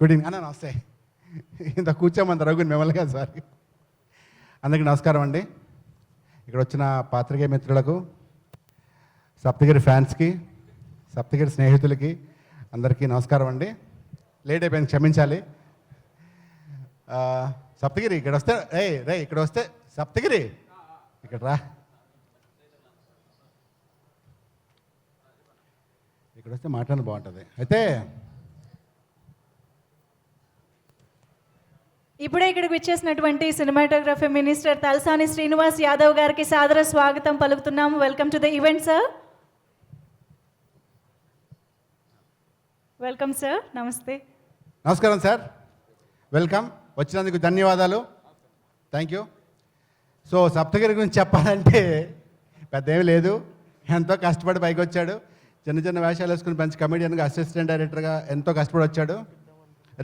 Good evening అన్న, నమస్తే. ఇంత కూర్చోమంత రఘుని మిమ్మల్ని కాదు, సారీ. అందరికీ నమస్కారం అండి. ఇక్కడ వచ్చిన పాత్రికేయ మిత్రులకు, సప్తగిరి ఫ్యాన్స్కి, సప్తగిరి స్నేహితులకి అందరికీ నమస్కారం అండి. లేట్ అయిపోయింది, క్షమించాలి. సప్తగిరి ఇక్కడ వస్తే, రే ఇక్కడ వస్తే, సప్తగిరి ఇక్కడ రా, ఇక్కడ వస్తే మాట్లాడడం బాగుంటుంది. అయితే ఇప్పుడే ఇక్కడికి వచ్చేసినటువంటి సినిమాటోగ్రఫీ మినిస్టర్ తలసాని శ్రీనివాస్ యాదవ్ గారికి సాదర స్వాగతం పలుకుతున్నాము. Welcome to the event sir. Welcome sir. నమస్తే. నమస్కారం సార్, వెల్కమ్. వచ్చినందుకు ధన్యవాదాలు, థ్యాంక్ యూ. సో సప్తగిరి గురించి చెప్పాలంటే పెద్ద ఏమీ లేదు. ఎంతో కష్టపడి పైకి వచ్చాడు. చిన్న చిన్న వేషాలు వేసుకుని మంచి కమెడియన్గా, అసిస్టెంట్ డైరెక్టర్గా ఎంతో కష్టపడి వచ్చాడు.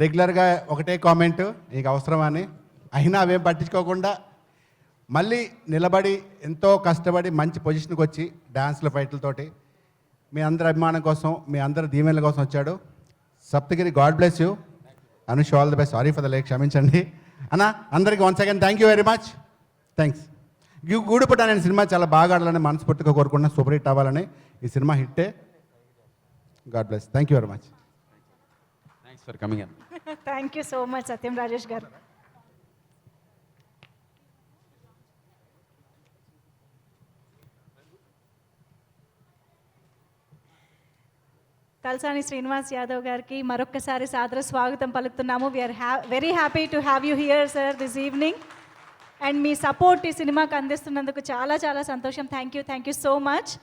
రెగ్యులర్గా ఒకటే కామెంటు, నీకు అవసరమా అని. అయినా అవేం పట్టించుకోకుండా మళ్ళీ నిలబడి ఎంతో కష్టపడి మంచి పొజిషన్కి వచ్చి డ్యాన్స్ల ఫైట్లతోటి మీ అందరి అభిమానం కోసం, మీ అందరి దీవెనల కోసం వచ్చాడు. Saptagiri, god bless you. Anush all the best. Sorry for the late, క్షమించండి అన్న. అందరికీ once again thank you very much, thanks. గూడుపుట నేను సినిమా చాలా బాగా ఆడాలని మనస్ఫూర్తిగా కోరుకుంటున్నా. సూపర్ హిట్ అవ్వాలని. ఈ సినిమా హిట్టే. God bless. Thank you very much. Thanks for coming in. Thank you so much Satyam Rajesh గారు. తలసాని శ్రీనివాస్ యాదవ్ గారికి మరొక్కసారి సాదర స్వాగతం పలుకుతున్నాము. We're very happy to have you here sir this evening. And మీ సపోర్ట్ ఈ సినిమాకి అందిస్తున్నందుకు చాలా చాలా సంతోషం. Thank you so much.